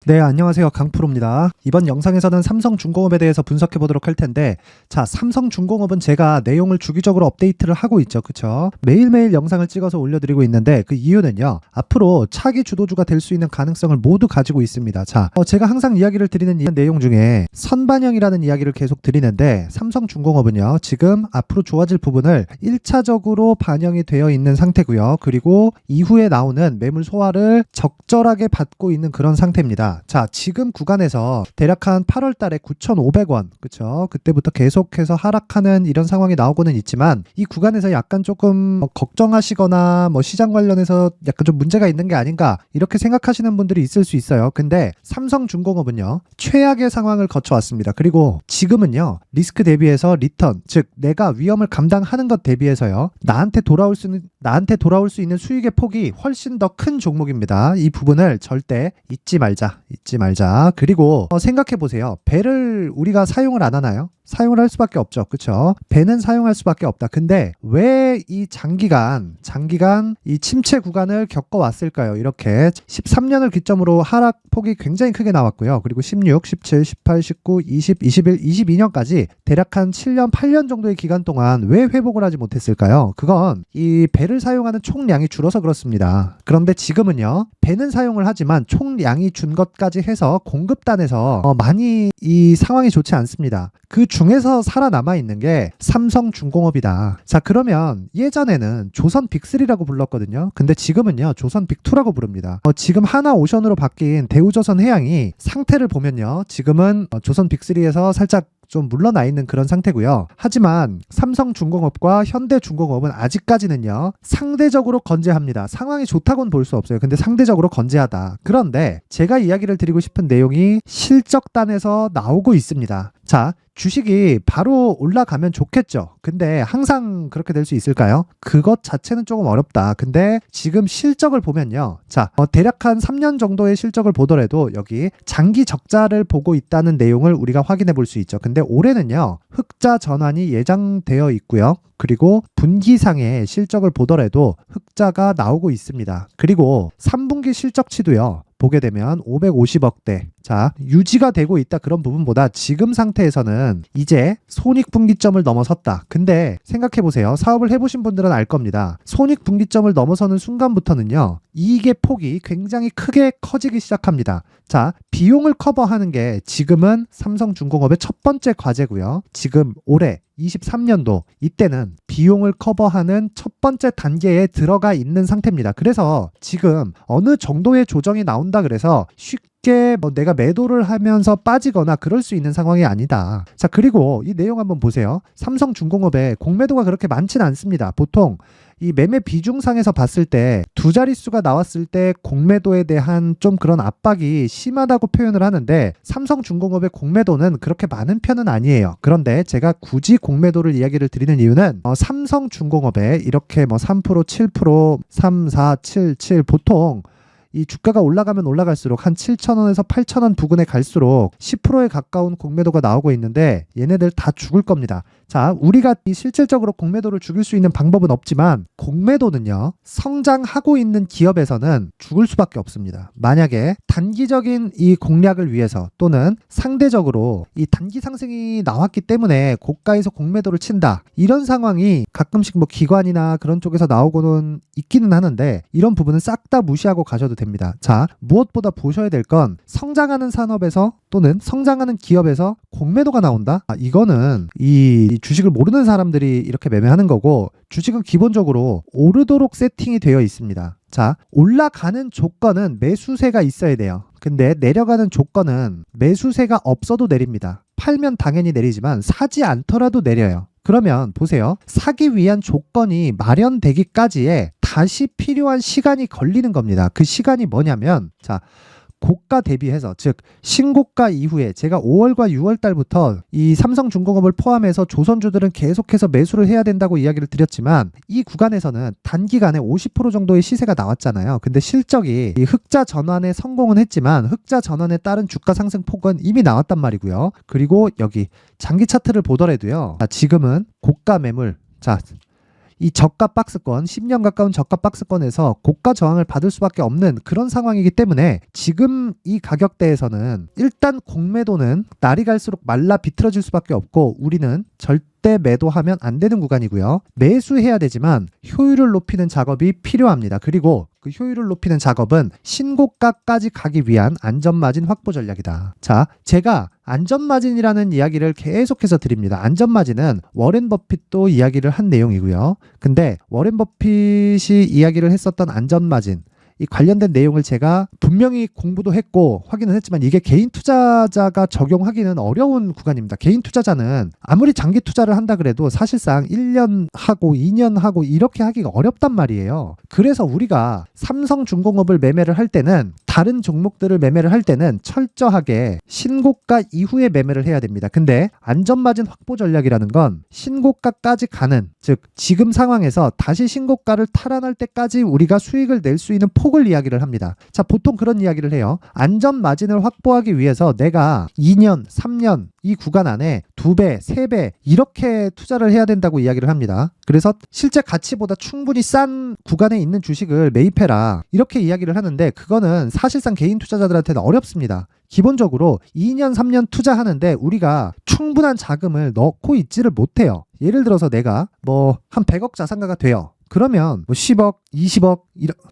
네, 안녕하세요. 강프로입니다. 이번 영상에서는 삼성중공업에 대해서 분석해 보도록 할 텐데, 자, 삼성중공업은 제가 내용을 주기적으로 업데이트를 하고 있죠. 그쵸? 매일매일 영상을 찍어서 올려드리고 있는데, 그 이유는요, 앞으로 차기 주도주가 될 수 있는 가능성을 모두 가지고 있습니다. 자, 제가 항상 이야기를 드리는 이 내용 중에 선반영이라는 이야기를 계속 드리는데, 삼성중공업은요, 지금 앞으로 좋아질 부분을 1차적으로 반영이 되어 있는 상태고요. 그리고 이후에 나오는 매물 소화를 적절하게 받고 있는 그런 상태입니다. 자, 지금 구간에서 대략 한 8월 달에 9,500원, 그쵸? 그때부터 계속해서 하락하는 이런 상황이 나오고는 있지만, 이 구간에서 약간 조금 걱정하시거나 시장 관련해서 약간 좀 문제가 있는 게 아닌가, 이렇게 생각하시는 분들이 있을 수 있어요. 근데 삼성중공업은요, 최악의 상황을 거쳐왔습니다. 그리고 지금은요, 리스크 대비해서 리턴, 즉 내가 위험을 감당하는 것 대비해서요, 나한테 돌아올 수 있는 수익의 폭이 훨씬 더 큰 종목입니다. 이 부분을 절대 잊지 말자. 그리고 생각해 보세요. 배를 우리가 사용을 안 하나요? 사용을 할 수밖에 없죠. 그쵸? 배는 사용할 수밖에 없다. 근데 왜 이 장기간 이 침체 구간을 겪어왔을까요? 이렇게 13년을 기점으로 하락폭이 굉장히 크게 나왔고요. 그리고 16, 17, 18, 19, 20, 21, 22년까지 대략 한 7년, 8년 정도의 기간 동안 왜 회복을 하지 못했을까요? 그건 이 배를 사용하는 총량이 줄어서 그렇습니다. 그런데 지금은요, 배는 사용을 하지만 총량이 준 것까지 해서 공급단에서 많이 이 상황이 좋지 않습니다. 그 중에서 살아남아 있는 게 삼성중공업이다. 자, 그러면 예전에는 조선 빅3라고 불렀거든요. 근데 지금은요, 조선 빅2라고 부릅니다. 지금 하나오션으로 바뀐 대우조선해양이 상태를 보면요, 지금은 조선 빅3에서 살짝 좀 물러나 있는 그런 상태고요. 하지만 삼성중공업과 현대중공업은 아직까지는요, 상대적으로 건재합니다. 상황이 좋다고는 볼 수 없어요. 근데 상대적으로 건재하다. 그런데 제가 이야기를 드리고 싶은 내용이 실적단에서 나오고 있습니다. 자, 주식이 바로 올라가면 좋겠죠. 근데 항상 그렇게 될 수 있을까요? 그것 자체는 조금 어렵다. 근데 지금 실적을 보면요. 자, 대략 한 3년 정도의 실적을 보더라도 여기 장기 적자를 보고 있다는 내용을 우리가 확인해 볼 수 있죠. 근데 올해는요, 흑자 전환이 예상되어 있고요. 그리고 분기상의 실적을 보더라도 흑자가 나오고 있습니다. 그리고 3분기 실적치도요, 보게 되면 550억대. 자, 유지가 되고 있다, 그런 부분보다 지금 상태에서는 이제 손익분기점을 넘어섰다. 근데 생각해보세요. 사업을 해보신 분들은 알 겁니다. 손익분기점을 넘어서는 순간부터는요, 이익의 폭이 굉장히 크게 커지기 시작합니다. 자, 비용을 커버하는 게 지금은 삼성중공업의 첫 번째 과제고요. 지금 올해 23년도 이때는 비용을 커버하는 첫 번째 단계에 들어가 있는 상태입니다. 그래서 지금 어느 정도의 조정이 나온다 그래서 쉽게 내가 매도를 하면서 빠지거나 그럴 수 있는 상황이 아니다. 자, 그리고 이 내용 한번 보세요. 삼성중공업에 공매도가 그렇게 많지는 않습니다. 보통 이 매매 비중상에서 봤을 때 두 자릿수가 나왔을 때 공매도에 대한 좀 그런 압박이 심하다고 표현을 하는데, 삼성중공업의 공매도는 그렇게 많은 편은 아니에요. 그런데 제가 굳이 공매도를 이야기를 드리는 이유는 삼성중공업에 이렇게 3%, 7%, 3, 4, 7, 7 보통 이 주가가 올라가면 올라갈수록 한 7,000원에서 8,000원 부근에 갈수록 10%에 가까운 공매도가 나오고 있는데, 얘네들 다 죽을 겁니다. 자, 우리가 이 실질적으로 공매도를 죽일 수 있는 방법은 없지만, 공매도는요, 성장하고 있는 기업에서는 죽을 수밖에 없습니다. 만약에 단기적인 이 공략을 위해서 또는 상대적으로 이 단기 상승이 나왔기 때문에 고가에서 공매도를 친다, 이런 상황이 가끔씩 기관이나 그런 쪽에서 나오고는 있기는 하는데, 이런 부분은 싹 다 무시하고 가셔도 됩니다. 자, 무엇보다 보셔야 될 건 성장하는 산업에서 또는 성장하는 기업에서 공매도가 나온다? 이거는 이 주식을 모르는 사람들이 이렇게 매매하는 거고, 주식은 기본적으로 오르도록 세팅이 되어 있습니다. 자, 올라가는 조건은 매수세가 있어야 돼요. 근데 내려가는 조건은 매수세가 없어도 내립니다. 팔면 당연히 내리지만 사지 않더라도 내려요. 그러면 보세요. 사기 위한 조건이 마련되기까지에 다시 필요한 시간이 걸리는 겁니다. 그 시간이 뭐냐면, 자, 고가 대비해서, 즉 신고가 이후에 제가 5월과 6월 달부터 이 삼성중공업을 포함해서 조선주들은 계속해서 매수를 해야 된다고 이야기를 드렸지만, 이 구간에서는 단기간에 50% 정도의 시세가 나왔잖아요. 근데 실적이 이 흑자 전환에 성공은 했지만 흑자 전환에 따른 주가 상승 폭은 이미 나왔단 말이고요. 그리고 여기 장기 차트를 보더라도요, 지금은 고가 매물, 자, 이 저가 박스권, 10년 가까운 저가 박스권에서 고가 저항을 받을 수밖에 없는 그런 상황이기 때문에 지금 이 가격대에서는 일단 공매도는 날이 갈수록 말라 비틀어질 수밖에 없고 우리는 절대 매도하면 안 되는 구간이고요. 매수해야 되지만 효율을 높이는 작업이 필요합니다. 그리고 그 효율을 높이는 작업은 신고가까지 가기 위한 안전마진 확보 전략이다. 자, 제가 안전마진이라는 이야기를 계속해서 드립니다. 안전마진은 워렌 버핏도 이야기를 한 내용이고요. 근데 워렌 버핏이 이야기를 했었던 안전마진, 이 관련된 내용을 제가 분명히 공부도 했고 확인을 했지만 이게 개인 투자자가 적용하기는 어려운 구간입니다. 개인 투자자는 아무리 장기 투자를 한다 그래도 사실상 1년 하고 2년 하고 이렇게 하기가 어렵단 말이에요. 그래서 우리가 삼성중공업을 매매를 할 때는 다른 종목들을 매매를 할 때는 철저하게 신고가 이후에 매매를 해야 됩니다. 근데 안전마진 확보 전략이라는 건 신고가까지 가는, 즉 지금 상황에서 다시 신고가를 탈환할 때까지 우리가 수익을 낼 수 있는 폭을 이야기를 합니다. 자, 보통 그런 이야기를 해요. 안전마진을 확보하기 위해서 내가 2년, 3년 이 구간 안에 2배, 3배 이렇게 투자를 해야 된다고 이야기를 합니다. 그래서 실제 가치보다 충분히 싼 구간에 있는 주식을 매입해라 이렇게 이야기를 하는데 그거는 사실상 개인 투자자들한테는 어렵습니다. 기본적으로 2년, 3년 투자하는데 우리가 충분한 자금을 넣고 있지를 못해요. 예를 들어서 내가 한 100억 자산가가 돼요. 그러면 10억, 20억,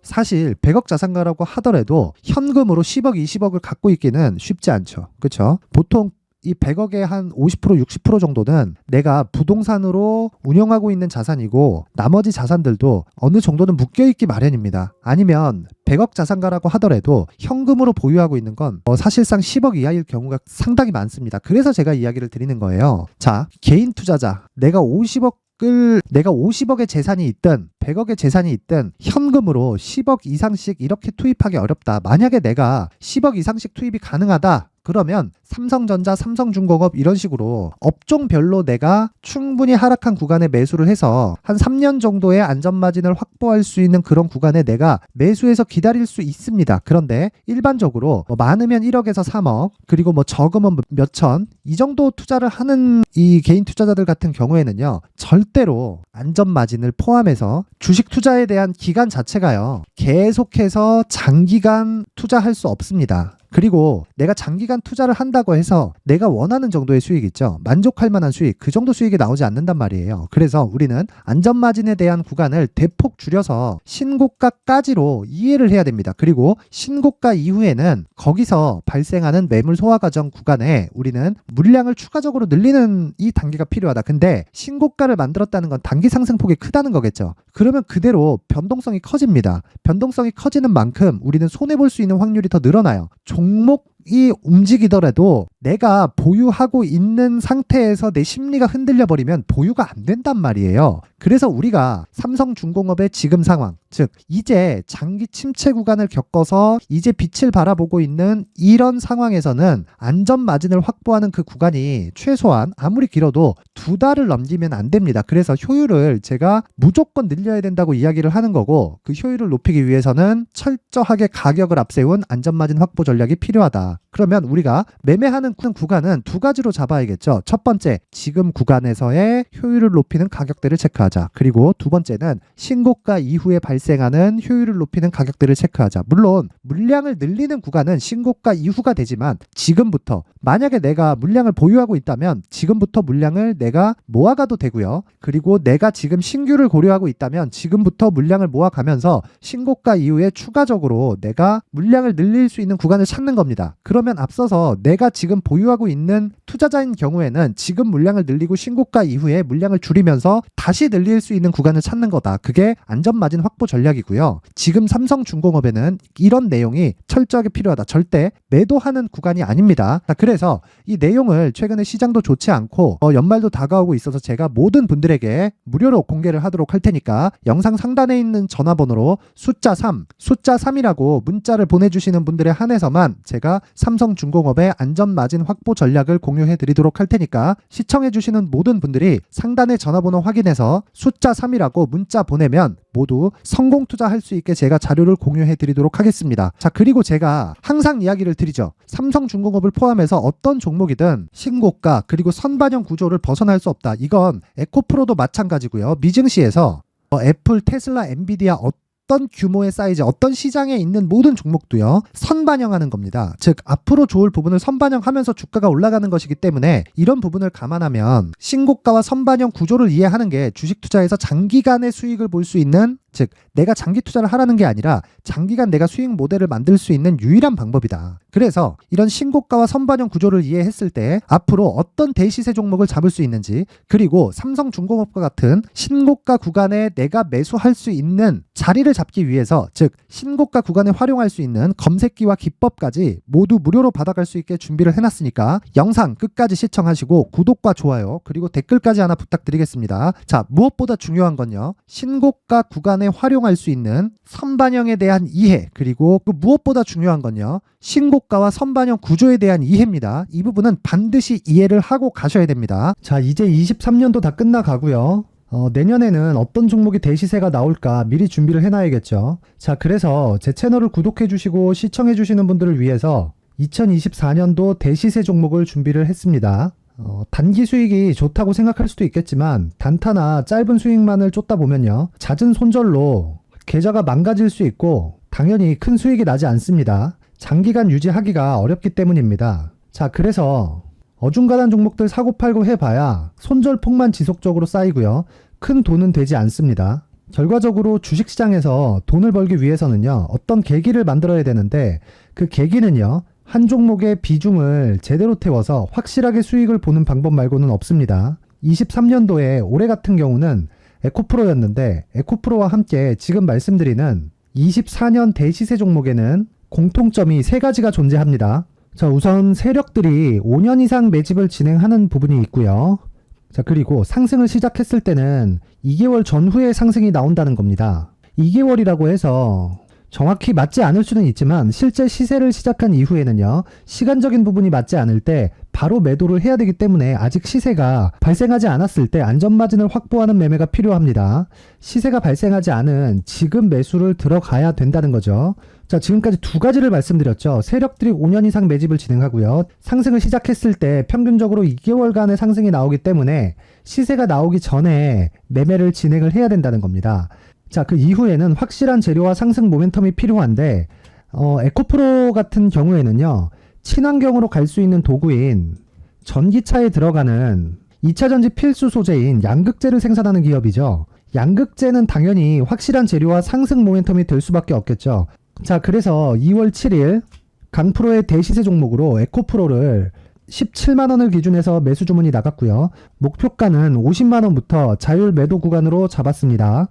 사실 100억 자산가라고 하더라도 현금으로 10억, 20억을 갖고 있기는 쉽지 않죠. 그렇죠? 보통 이 100억의 한 50%, 60% 정도는 내가 부동산으로 운영하고 있는 자산이고 나머지 자산들도 어느 정도는 묶여있기 마련입니다. 아니면 100억 자산가라고 하더라도 현금으로 보유하고 있는 건 사실상 10억 이하일 경우가 상당히 많습니다. 그래서 제가 이야기를 드리는 거예요. 자, 개인 투자자, 내가 50억의 재산이 있든 100억의 재산이 있든 현금으로 10억 이상씩 이렇게 투입하기 어렵다. 만약에 내가 10억 이상씩 투입이 가능하다. 그러면 삼성전자, 삼성중공업 이런 식으로 업종별로 내가 충분히 하락한 구간에 매수를 해서 한 3년 정도의 안전마진을 확보할 수 있는 그런 구간에 내가 매수해서 기다릴 수 있습니다. 그런데 일반적으로 많으면 1억에서 3억 그리고 적으면 몇천 이 정도 투자를 하는 이 개인 투자자들 같은 경우에는요, 절대로 안전마진을 포함해서 주식 투자에 대한 기간 자체가요, 계속해서 장기간 투자할 수 없습니다. 그리고 내가 장기간 투자를 한다고 해서 내가 원하는 정도의 수익 있죠. 만족할 만한 수익, 그 정도 수익이 나오지 않는단 말이에요. 그래서 우리는 안전마진에 대한 구간을 대폭 줄여서 신고가까지로 이해를 해야 됩니다. 그리고 신고가 이후에는 거기서 발생하는 매물 소화 과정 구간에 우리는 물량을 추가적으로 늘리는 이 단계가 필요하다. 근데 신고가를 만들었다는 건 단기 상승폭이 크다는 거겠죠. 그러면 그대로 변동성이 커집니다. 변동성이 커지는 만큼 우리는 손해볼 수 있는 확률이 더 늘어나요. 종목이 움직이더라도 내가 보유하고 있는 상태에서 내 심리가 흔들려 버리면 보유가 안 된단 말이에요. 그래서 우리가 삼성중공업의 지금 상황, 즉 이제 장기 침체 구간을 겪어서 이제 빛을 바라보고 있는 이런 상황에서는 안전마진을 확보하는 그 구간이 최소한 아무리 길어도 2달을 넘기면 안 됩니다. 그래서 효율을 제가 무조건 늘려야 된다고 이야기를 하는 거고, 그 효율을 높이기 위해서는 철저하게 가격을 앞세운 안전마진 확보 전략이 필요하다. 그러면 우리가 매매하는 구간은 2가지로 잡아야겠죠. 첫 번째, 지금 구간에서의 효율을 높이는 가격대를 체크하자. 그리고 두 번째는 신고가 이후에 발생하는 효율을 높이는 가격대를 체크하자. 물론 물량을 늘리는 구간은 신고가 이후가 되지만 지금부터, 만약에 내가 물량을 보유하고 있다면 지금부터 물량을 내가 모아가도 되고요. 그리고 내가 지금 신규를 고려하고 있다면 지금부터 물량을 모아가면서 신고가 이후에 추가적으로 내가 물량을 늘릴 수 있는 구간을 찾는 겁니다. 그러면 앞서서 내가 지금 보유하고 있는 투자자인 경우에는 지금 물량을 늘리고 신고가 이후에 물량을 줄이면서 다시 늘릴 수 있는 구간을 찾는 거다. 그게 안전마진 확보 전략이고요. 지금 삼성중공업에는 이런 내용이 철저하게 필요하다. 절대 매도하는 구간이 아닙니다. 그래서 이 내용을 최근에 시장도 좋지 않고 연말도 다가오고 있어서 제가 모든 분들에게 무료로 공개를 하도록 할 테니까 영상 상단에 있는 전화번호로 숫자 3이라고 문자를 보내주시는 분들에 한해서만 제가 삼성중공업의 안전마진 확보 전략을 공유해 드리도록 할 테니까 시청해주시는 모든 분들이 상단의 전화번호 확인해서 숫자 3이라고 문자 보내면 모두 성공 투자할 수 있게 제가 자료를 공유해 드리도록 하겠습니다. 자, 그리고 제가 항상 이야기를 드리죠. 삼성중공업을 포함해서 어떤 종목이든 신고가 그리고 선반영 구조를 벗어날 수 없다. 이건 에코프로도 마찬가지고요. 미증시에서 애플, 테슬라, 엔비디아 어떤 규모의 사이즈, 어떤 시장에 있는 모든 종목도요, 선반영하는 겁니다. 즉 앞으로 좋을 부분을 선반영하면서 주가가 올라가는 것이기 때문에 이런 부분을 감안하면 신고가와 선반영 구조를 이해하는 게 주식 투자에서 장기간의 수익을 볼 수 있는, 즉 내가 장기 투자를 하라는 게 아니라 장기간 내가 수익 모델을 만들 수 있는 유일한 방법이다. 그래서 이런 신고가와 선반영 구조를 이해했을 때 앞으로 어떤 대시세 종목을 잡을 수 있는지, 그리고 삼성중공업과 같은 신고가 구간에 내가 매수할 수 있는 자리를 잡기 위해서, 즉 신고가 구간에 활용할 수 있는 검색기와 기법까지 모두 무료로 받아갈 수 있게 준비를 해놨으니까 영상 끝까지 시청하시고 구독과 좋아요 그리고 댓글까지 하나 부탁드리겠습니다. 자, 무엇보다 중요한 건요, 신고가 구간에 활용할 수 있는 선반영에 대한 이해, 그리고 그 무엇보다 중요한 건요, 신고가와 선반영 구조에 대한 이해입니다. 이 부분은 반드시 이해를 하고 가셔야 됩니다. 자, 이제 23년도 다 끝나가고요. 내년에는 어떤 종목이 대시세가 나올까 미리 준비를 해놔야겠죠. 자, 그래서 제 채널을 구독해주시고 시청해주시는 분들을 위해서 2024년도 대시세 종목을 준비를 했습니다. 단기 수익이 좋다고 생각할 수도 있겠지만 단타나 짧은 수익만을 쫓다 보면요, 잦은 손절로 계좌가 망가질 수 있고 당연히 큰 수익이 나지 않습니다. 장기간 유지하기가 어렵기 때문입니다. 자, 그래서 어중간한 종목들 사고팔고 해봐야 손절폭만 지속적으로 쌓이고요, 큰 돈은 되지 않습니다. 결과적으로 주식시장에서 돈을 벌기 위해서는요, 어떤 계기를 만들어야 되는데 그 계기는요, 한 종목의 비중을 제대로 태워서 확실하게 수익을 보는 방법 말고는 없습니다. 23년도에 올해 같은 경우는 에코프로였는데 에코프로와 함께 지금 말씀드리는 24년 대시세 종목에는 공통점이 3가지가 존재합니다. 자, 우선 세력들이 5년 이상 매집을 진행하는 부분이 있고요. 자, 그리고 상승을 시작했을 때는 2개월 전후에 상승이 나온다는 겁니다. 2개월이라고 해서 정확히 맞지 않을 수는 있지만 실제 시세를 시작한 이후에는요, 시간적인 부분이 맞지 않을 때 바로 매도를 해야 되기 때문에 아직 시세가 발생하지 않았을 때 안전마진을 확보하는 매매가 필요합니다. 시세가 발생하지 않은 지금 매수를 들어가야 된다는 거죠. 자, 지금까지 2가지를 말씀드렸죠. 세력들이 5년 이상 매집을 진행하고요, 상승을 시작했을 때 평균적으로 2개월간의 상승이 나오기 때문에 시세가 나오기 전에 매매를 진행을 해야 된다는 겁니다. 자, 그 이후에는 확실한 재료와 상승 모멘텀이 필요한데 에코프로 같은 경우에는요, 친환경으로 갈 수 있는 도구인 전기차에 들어가는 2차전지 필수 소재인 양극재를 생산하는 기업이죠. 양극재는 당연히 확실한 재료와 상승 모멘텀이 될 수밖에 없겠죠. 자, 그래서 2월 7일 강프로의 대시세 종목으로 에코프로를 17만원을 기준해서 매수 주문이 나갔고요. 목표가는 50만원부터 자율 매도 구간으로 잡았습니다.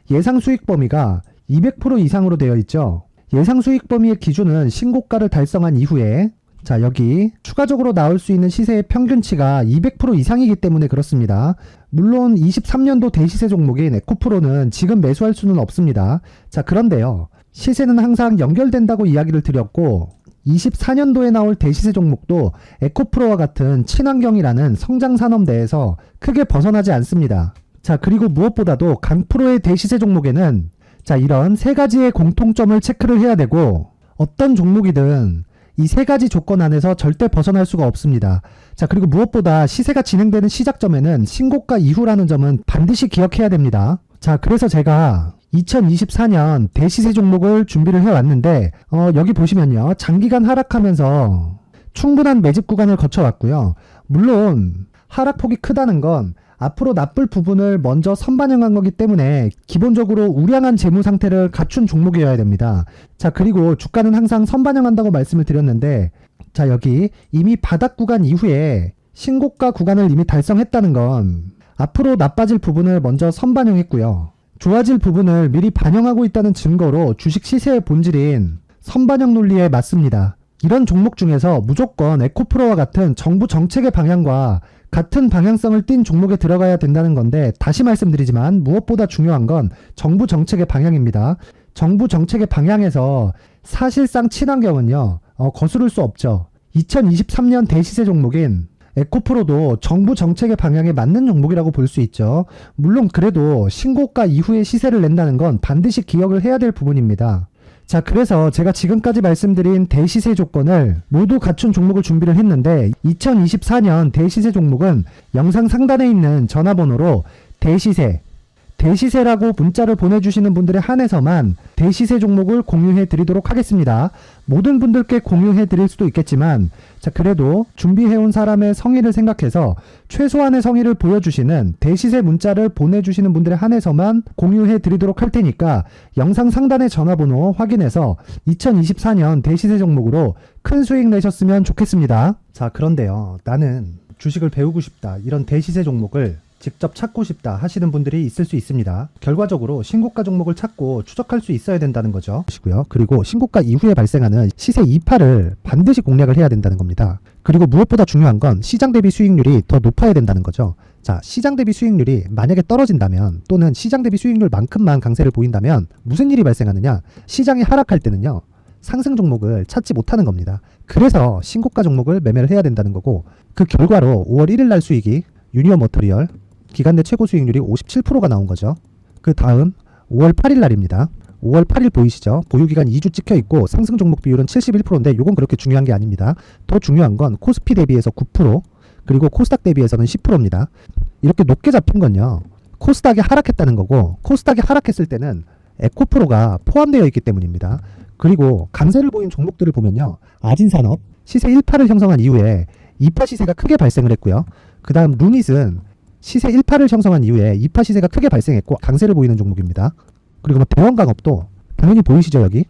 예상 수익 범위가 200% 이상으로 되어 있죠. 예상 수익 범위의 기준은 신고가를 달성한 이후에, 자, 여기 추가적으로 나올 수 있는 시세의 평균치가 200% 이상이기 때문에 그렇습니다. 물론 23년도 대시세 종목인 에코프로는 지금 매수할 수는 없습니다. 자, 그런데요, 시세는 항상 연결된다고 이야기를 드렸고 24년도에 나올 대시세 종목도 에코프로와 같은 친환경이라는 성장산업 내에서 크게 벗어나지 않습니다. 자, 그리고 무엇보다도 강프로의 대시세 종목에는 자, 이런 3가지의 공통점을 체크를 해야 되고 어떤 종목이든 이 3가지 조건 안에서 절대 벗어날 수가 없습니다. 자, 그리고 무엇보다 시세가 진행되는 시작점에는 신고가 이후라는 점은 반드시 기억해야 됩니다. 자, 그래서 제가 2024년 대시세 종목을 준비를 해왔는데 여기 보시면요, 장기간 하락하면서 충분한 매집 구간을 거쳐왔고요. 물론 하락폭이 크다는 건 앞으로 나쁠 부분을 먼저 선반영한 거기 때문에 기본적으로 우량한 재무 상태를 갖춘 종목이어야 됩니다. 자, 그리고 주가는 항상 선반영한다고 말씀을 드렸는데, 자, 여기 이미 바닥 구간 이후에 신고가 구간을 이미 달성했다는 건 앞으로 나빠질 부분을 먼저 선반영했고요, 좋아질 부분을 미리 반영하고 있다는 증거로 주식 시세의 본질인 선반영 논리에 맞습니다. 이런 종목 중에서 무조건 에코프로와 같은 정부 정책의 방향과 같은 방향성을 띈 종목에 들어가야 된다는 건데, 다시 말씀드리지만 무엇보다 중요한 건 정부 정책의 방향입니다. 정부 정책의 방향에서 사실상 친환경은요, 거스를 수 없죠. 2023년 대시세 종목인 에코프로도 정부 정책의 방향에 맞는 종목이라고 볼 수 있죠. 물론 그래도 신고가 이후에 시세를 낸다는 건 반드시 기억을 해야 될 부분입니다. 자, 그래서 제가 지금까지 말씀드린 대시세 조건을 모두 갖춘 종목을 준비를 했는데 2024년 대시세 종목은 영상 상단에 있는 전화번호로 대시세 대시세라고 문자를 보내주시는 분들에 한해서만 대시세 종목을 공유해 드리도록 하겠습니다. 모든 분들께 공유해 드릴 수도 있겠지만 자 그래도 준비해온 사람의 성의를 생각해서 최소한의 성의를 보여주시는 대시세 문자를 보내주시는 분들에 한해서만 공유해 드리도록 할 테니까 영상 상단의 전화번호 확인해서 2024년 대시세 종목으로 큰 수익 내셨으면 좋겠습니다. 자 그런데요, 나는 주식을 배우고 싶다, 이런 대시세 종목을 직접 찾고 싶다 하시는 분들이 있을 수 있습니다. 결과적으로 신고가 종목을 찾고 추적할 수 있어야 된다는 거죠. 그리고 신고가 이후에 발생하는 시세 이파를 반드시 공략을 해야 된다는 겁니다. 그리고 무엇보다 중요한 건 시장 대비 수익률이 더 높아야 된다는 거죠. 자, 시장 대비 수익률이 만약에 떨어진다면 또는 시장 대비 수익률만큼만 강세를 보인다면 무슨 일이 발생하느냐? 시장이 하락할 때는요, 상승 종목을 찾지 못하는 겁니다. 그래서 신고가 종목을 매매를 해야 된다는 거고, 그 결과로 5월 1일 날 수익이 유니온 머터리얼 기간 내 최고 수익률이 57%가 나온 거죠. 그 다음 5월 8일 날입니다. 5월 8일 보이시죠? 보유기간 2주 찍혀 있고 상승 종목 비율은 71%인데 이건 그렇게 중요한 게 아닙니다. 더 중요한 건 코스피 대비해서 9%, 그리고 코스닥 대비해서는 10%입니다. 이렇게 높게 잡힌 건요, 코스닥이 하락했다는 거고, 코스닥이 하락했을 때는 에코프로가 포함되어 있기 때문입니다. 그리고 강세를 보인 종목들을 보면요, 아진산업 시세 1파를 형성한 이후에 2파 시세가 크게 발생을 했고요. 그 다음 루닛은 시세 1파를 형성한 이후에 2파 시세가 크게 발생했고 강세를 보이는 종목입니다. 그리고 뭐 대원강업도 당연히 보이시죠? 여기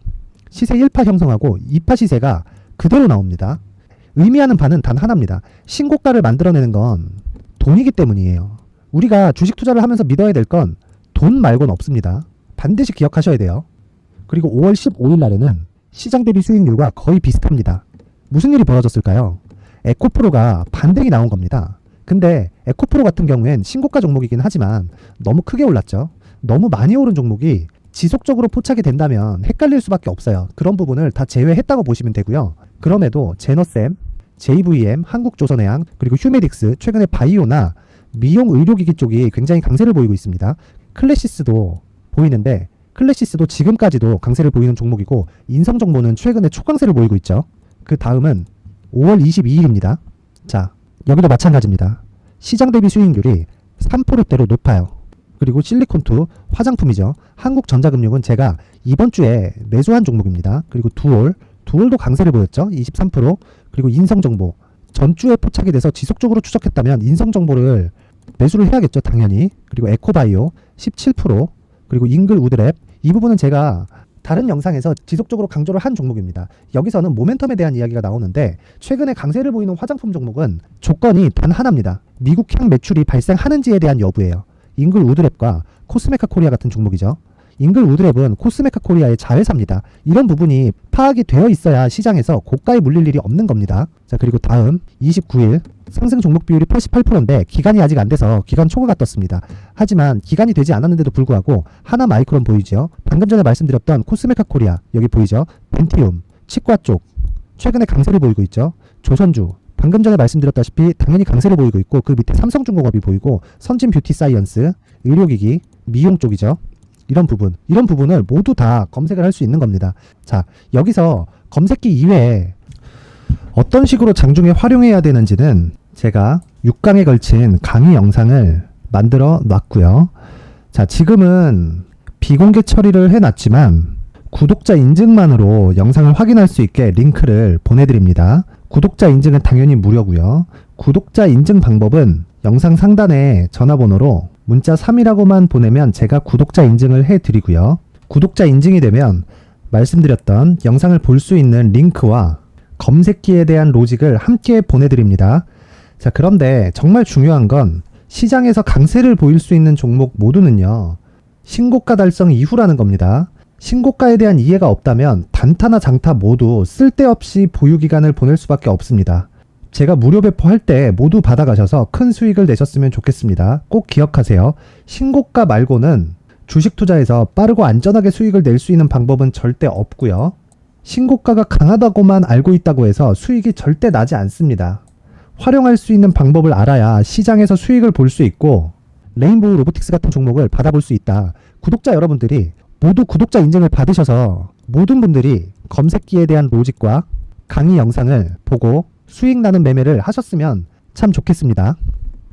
시세 1파 형성하고 2파 시세가 그대로 나옵니다. 의미하는 바는 단 하나입니다. 신고가를 만들어내는 건 돈이기 때문이에요. 우리가 주식 투자를 하면서 믿어야 될 건 돈 말고는 없습니다. 반드시 기억하셔야 돼요. 그리고 5월 15일 날에는 시장 대비 수익률과 거의 비슷합니다. 무슨 일이 벌어졌을까요? 에코프로가 반등이 나온 겁니다. 근데 에코프로 같은 경우엔 신고가 종목이긴 하지만 너무 크게 올랐죠. 너무 많이 오른 종목이 지속적으로 포착이 된다면 헷갈릴 수밖에 없어요. 그런 부분을 다 제외했다고 보시면 되고요. 그럼에도 제너셈, JVM, 한국조선해양, 그리고 휴메딕스, 최근에 바이오나 미용 의료기기 쪽이 굉장히 강세를 보이고 있습니다. 클래시스도 보이는데 클래시스도 지금까지도 강세를 보이는 종목이고, 인성정보는 최근에 초강세를 보이고 있죠. 그 다음은 5월 22일입니다. 자, 여기도 마찬가지입니다. 시장 대비 수익률이 3%대로 높아요. 그리고 실리콘2 화장품이죠. 한국전자금융은 제가 이번 주에 매수한 종목입니다. 그리고 두올도 강세를 보였죠. 23%. 그리고 인성정보 전주에 포착이 돼서 지속적으로 추적했다면 인성정보를 매수를 해야겠죠, 당연히. 그리고 에코바이오 17%. 그리고 잉글우드랩, 이 부분은 제가 다른 영상에서 지속적으로 강조를 한 종목입니다. 여기서는 모멘텀에 대한 이야기가 나오는데, 최근에 강세를 보이는 화장품 종목은 조건이 단 하나입니다. 미국향 매출이 발생하는지에 대한 여부예요. 잉글우드랩과 코스메카 코리아 같은 종목이죠. 잉글우드랩은 코스메카 코리아의 자회사입니다. 이런 부분이 파악이 되어 있어야 시장에서 고가에 물릴 일이 없는 겁니다. 자, 그리고 다음 29일 상승 종목 비율이 88%인데 기간이 아직 안 돼서 기간 초과가 떴습니다. 하지만 기간이 되지 않았는데도 불구하고 하나 마이크론 보이죠? 방금 전에 말씀드렸던 코스메카 코리아 여기 보이죠? 벤티움, 치과 쪽 최근에 강세를 보이고 있죠. 조선주 방금 전에 말씀드렸다시피 당연히 강세를 보이고 있고, 그 밑에 삼성중공업이 보이고, 선진 뷰티 사이언스, 의료기기, 미용 쪽이죠. 이런 부분을 모두 다 검색을 할 수 있는 겁니다. 자, 여기서 검색기 이외에 어떤 식으로 장중에 활용해야 되는지는 제가 6강에 걸친 강의 영상을 만들어 놨고요. 자, 지금은 비공개 처리를 해놨지만 구독자 인증만으로 영상을 확인할 수 있게 링크를 보내드립니다. 구독자 인증은 당연히 무료고요. 구독자 인증 방법은 영상 상단에 전화번호로 문자 3이라고만 보내면 제가 구독자 인증을 해드리고요. 구독자 인증이 되면 말씀드렸던 영상을 볼 수 있는 링크와 검색기에 대한 로직을 함께 보내드립니다. 자, 그런데 정말 중요한 건 시장에서 강세를 보일 수 있는 종목 모두는요, 신고가 달성 이후라는 겁니다. 신고가에 대한 이해가 없다면 단타나 장타 모두 쓸데없이 보유기간을 보낼 수밖에 없습니다. 제가 무료 배포할 때 모두 받아가셔서 큰 수익을 내셨으면 좋겠습니다. 꼭 기억하세요. 신고가 말고는 주식 투자에서 빠르고 안전하게 수익을 낼 수 있는 방법은 절대 없고요. 신고가가 강하다고만 알고 있다고 해서 수익이 절대 나지 않습니다. 활용할 수 있는 방법을 알아야 시장에서 수익을 볼 수 있고, 레인보우 로보틱스 같은 종목을 받아볼 수 있다. 구독자 여러분들이 모두 구독자 인증을 받으셔서 모든 분들이 검색기에 대한 로직과 강의 영상을 보고 수익 나는 매매를 하셨으면 참 좋겠습니다.